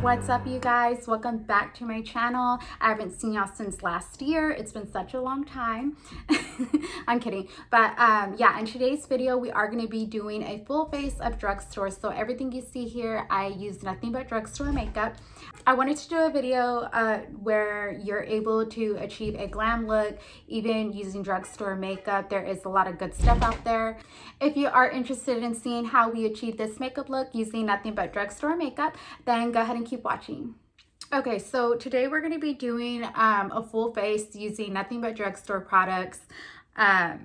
What's up, you guys? Welcome back to my channel. I haven't seen y'all since last year. It's been such a long time. I'm kidding. But yeah, in today's video, we are going to be doing a full face of drugstore. So everything you see here, I use nothing but drugstore makeup. I wanted to do a video where you're able to achieve a glam look even using drugstore makeup. There is a lot of good stuff out there. If you are interested in seeing how we achieve this makeup look using nothing but drugstore makeup, then go ahead and keep watching. Okay, so today we're going to be doing a full face using nothing but drugstore products. A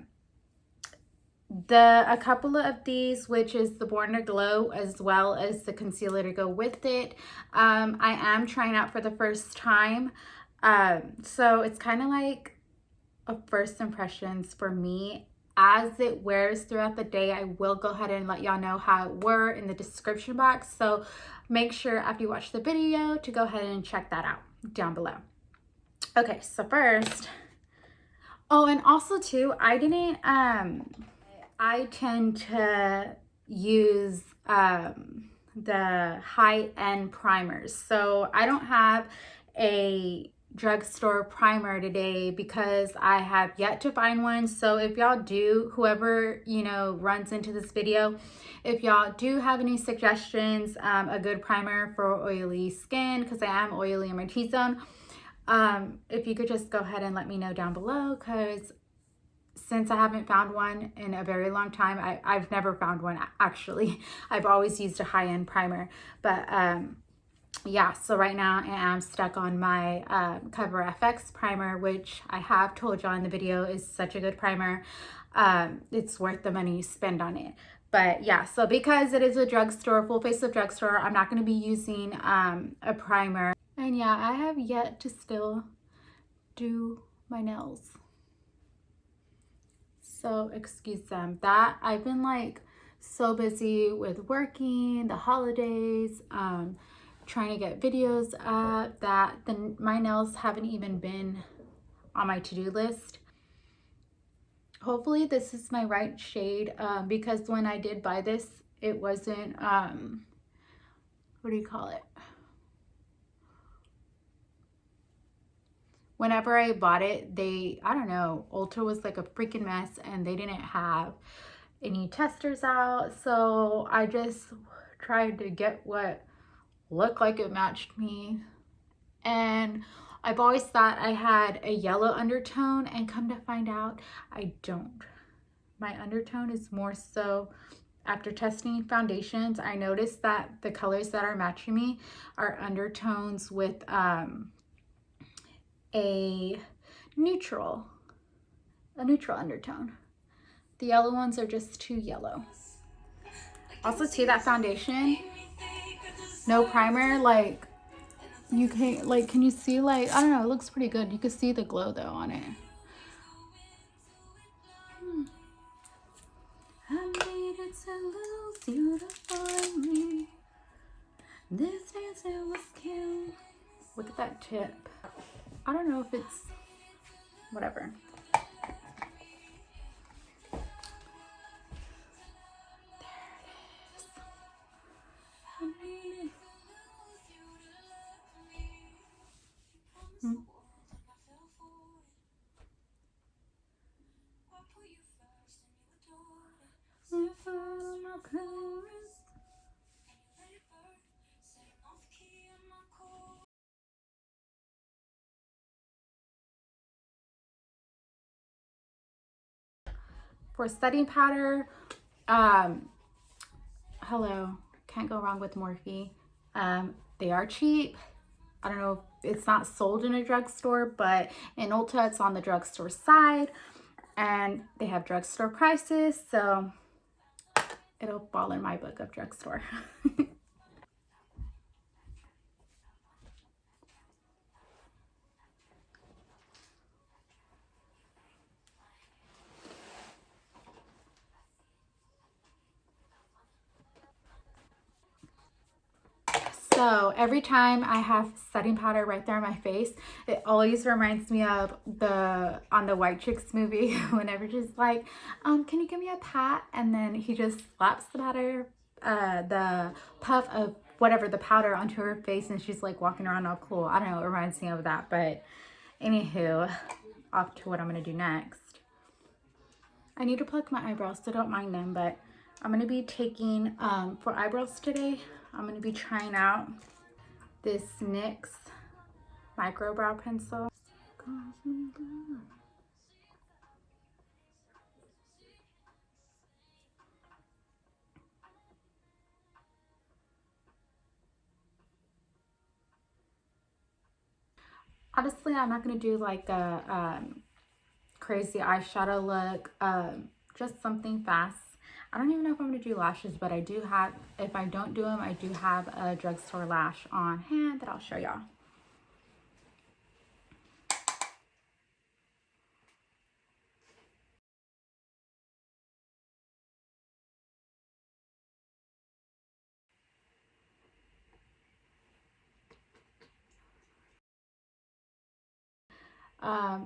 couple of these, which is the Born to Glow as well as the concealer to go with it, I am trying out for the first time. So it's kind of like a first impressions for me. As it wears throughout the day, I will go ahead and let y'all know how it were in the description box. So make sure after you watch the video to go ahead and check that out down below. Okay, so first, oh, and also too, I tend to use the high-end primers. So I don't have a drugstore primer today because I have yet to find one. So if y'all do, whoever, you know, runs into this video, if y'all do have any suggestions, a good primer for oily skin, because I am oily in my T-zone, if you could just go ahead and let me know down below, because since I haven't found one in a very long time, I've never found one actually. I've always used a high-end primer, but yeah, so right now I am stuck on my Cover FX primer, which I have told y'all in the video is such a good primer. It's worth the money you spend on it. But yeah, so because it is a drugstore, full face of drugstore, I'm not going to be using a primer. And yeah, I have yet to still do my nails. So excuse them. That I've been like so busy with working, the holidays, trying to get videos up, that my nails haven't even been on my to-do list. Hopefully this is my right shade, because when I did buy this, it wasn't, what do you call it? Whenever I bought it, I don't know, Ulta was like a freaking mess and they didn't have any testers out. So I just tried to get what looked like it matched me. And I've always thought I had a yellow undertone, and come to find out, I don't. My undertone is more so, after testing foundations, I noticed that the colors that are matching me are undertones with a neutral undertone. The yellow ones are just too yellow. Also too, that foundation, no primer, like you can't, like, can you see, like, I don't know, it looks pretty good. You can see the glow though on it. I needed to lose you to find me. This dancer was cute. Look at that tip. I don't know if it's whatever. For setting powder, hello, can't go wrong with Morphe. They are cheap. I don't know if it's not sold in a drugstore, but in Ulta it's on the drugstore side, and they have drugstore prices, so it'll fall in my book of drugstore. So every time I have setting powder right there on my face, it always reminds me of on the White Chicks movie, whenever she's like, can you give me a pat? And then he just slaps the powder, the puff of whatever, the powder onto her face, and she's like walking around all cool. I don't know, it reminds me of that. But anywho, off to what I'm gonna do next. I need to pluck my eyebrows, so don't mind them, but I'm gonna be taking, for eyebrows today, I'm gonna be trying out this NYX micro brow pencil. Honestly, I'm not gonna do like a crazy eyeshadow look, just something fast. I don't even know if I'm gonna do lashes, but I do have, if I don't do them, I do have a drugstore lash on hand that I'll show y'all.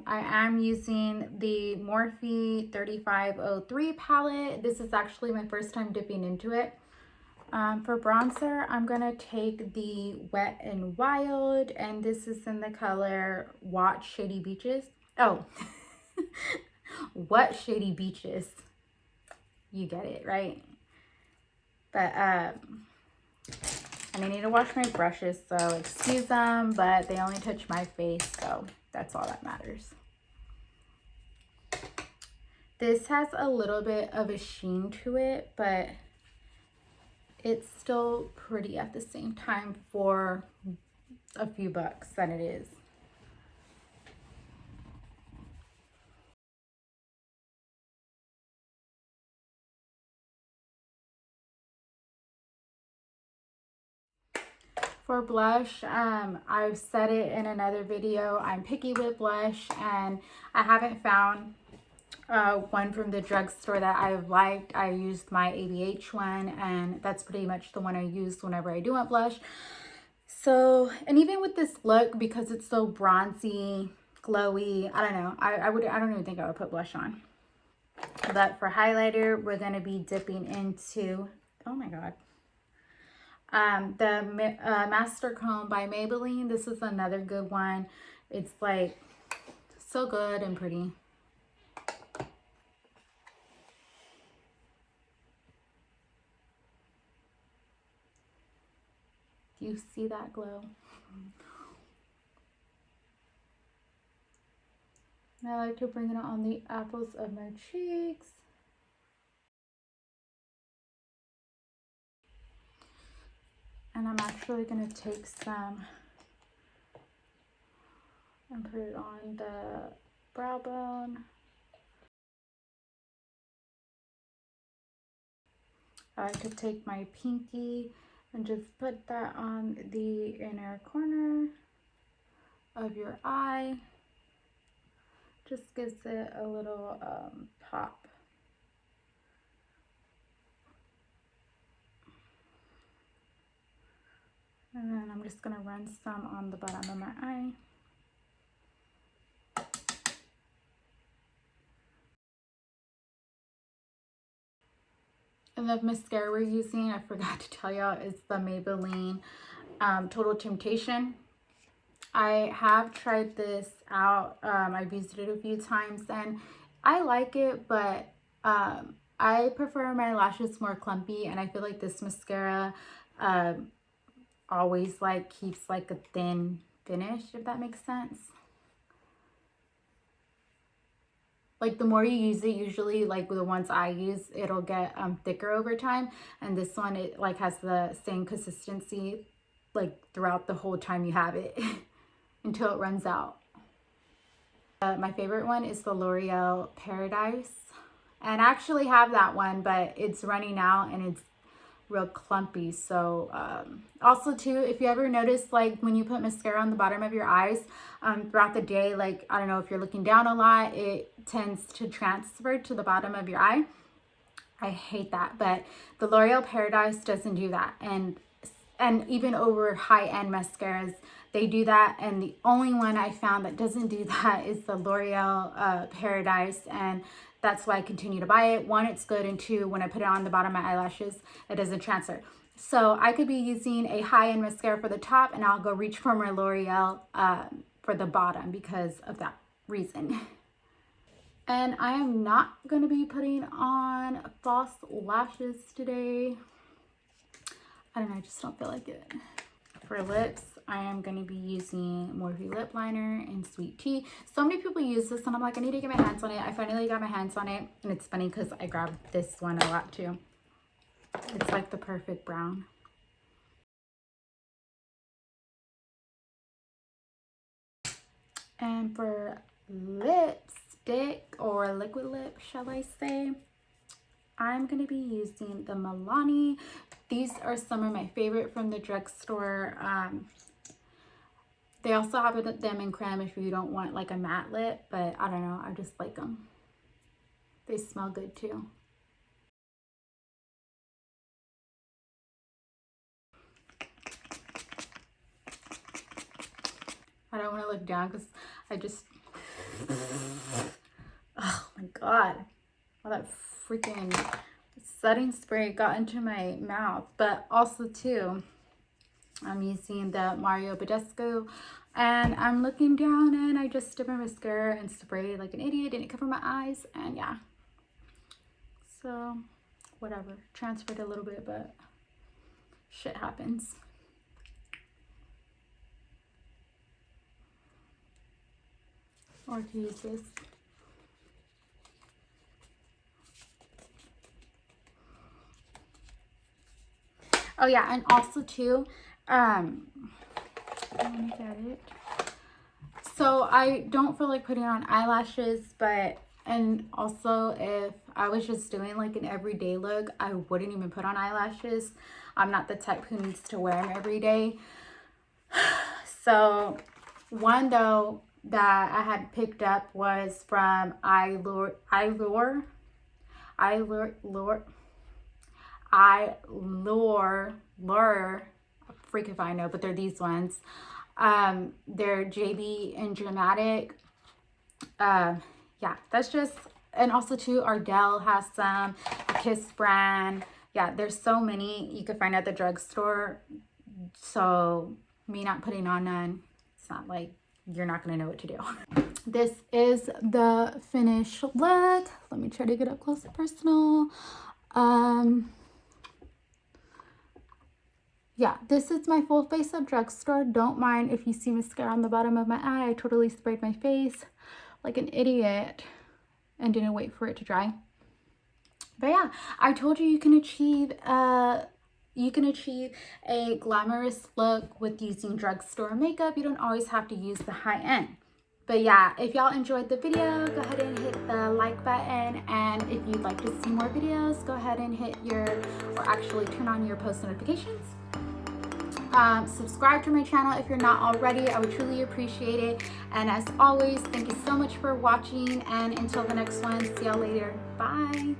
I am using the Morphe 3503 palette. This is actually my first time dipping into it. For bronzer, I'm gonna take the Wet n Wild, and this is in the color What Shady Beaches. Oh, What Shady Beaches. You get it, right? But, and I need to wash my brushes, so excuse them, but they only touch my face, so that's all that matters. This has a little bit of a sheen to it, but it's still pretty at the same time for a few bucks that it is. For blush, I've said it in another video, I'm picky with blush, and I haven't found one from the drugstore that I've liked. I used my ABH one, and that's pretty much the one I use whenever I do want blush. So, and even with this look, because it's so bronzy, glowy, I don't know, I don't even think I would put blush on. But for highlighter, we're going to be dipping into, oh my god, the Master Comb by Maybelline. This is another good one. It's like so good and pretty. Do you see that glow? And I like to bring it on the apples of my cheeks. And I'm actually going to take some and put it on the brow bone. I like to take my pinky and just put that on the inner corner of your eye. Just gives it a little pop. And then I'm just going to run some on the bottom of my eye. And the mascara we're using, I forgot to tell y'all, is the Maybelline Total Temptation. I have tried this out. I've used it a few times and I like it, but I prefer my lashes more clumpy, and I feel like this mascara always like keeps like a thin finish, if that makes sense. Like the more you use it, usually like the ones I use, it'll get thicker over time, and this one, it like has the same consistency like throughout the whole time you have it until it runs out. My favorite one is the L'Oreal Paradise, and I actually have that one, but it's running out and it's real clumpy. So also too, if you ever notice, like when you put mascara on the bottom of your eyes throughout the day, like I don't know, if you're looking down a lot, it tends to transfer to the bottom of your eye. I hate that, but the L'Oreal Paradise doesn't do that. And even over high-end mascaras, they do that, and the only one I found that doesn't do that is the L'Oreal Paradise, and that's why I continue to buy it. One, it's good, and two, when I put it on the bottom of my eyelashes, it doesn't transfer. So I could be using a high-end mascara for the top, and I'll go reach for my L'Oreal for the bottom because of that reason. And I am not going to be putting on false lashes today. I don't know, I just don't feel like it. For lips, I am going to be using Morphe lip liner in Sweet Tea. So many people use this, and I'm like, I need to get my hands on it. I finally got my hands on it, and it's funny because I grabbed this one a lot too. It's like the perfect brown. And for lipstick, or liquid lip, shall I say, I'm going to be using the Milani. These are some of my favorite from the drugstore. They also have them in creme if you don't want like a matte lip, but I don't know, I just like them. They smell good too. I don't want to look down because I just, oh my God, all that freaking setting spray got into my mouth. But also too, I'm using the Mario Badescu, and I'm looking down and I just did my mascara and sprayed like an idiot, didn't cover my eyes, and yeah. So whatever, transferred a little bit, but shit happens. Or to use this. Oh yeah, and also too, let me get it. So I don't feel like putting on eyelashes, but, and also if I was just doing like an everyday look, I wouldn't even put on eyelashes. I'm not the type who needs to wear them every day. So one though that I had picked up was from Allure, freak if I know, but they're these ones. They're JB and Dramatic. Yeah, that's just, and also too, Ardell has some, Kiss brand. Yeah, there's so many you can find at the drugstore. So me not putting on none, it's not like you're not gonna know what to do. This is the finished look. Let me try to get up close and personal. Yeah, this is my full face of drugstore. Don't mind if you see mascara on the bottom of my eye. I totally sprayed my face like an idiot and didn't wait for it to dry. But yeah, I told you you can achieve a glamorous look with using drugstore makeup. You don't always have to use the high end. But yeah, if y'all enjoyed the video, go ahead and hit the like button. And if you'd like to see more videos, go ahead and hit or actually turn on your post notifications. Subscribe to my channel if you're not already. I would truly appreciate it. And as always, thank you so much for watching. And until the next one, see y'all later. Bye.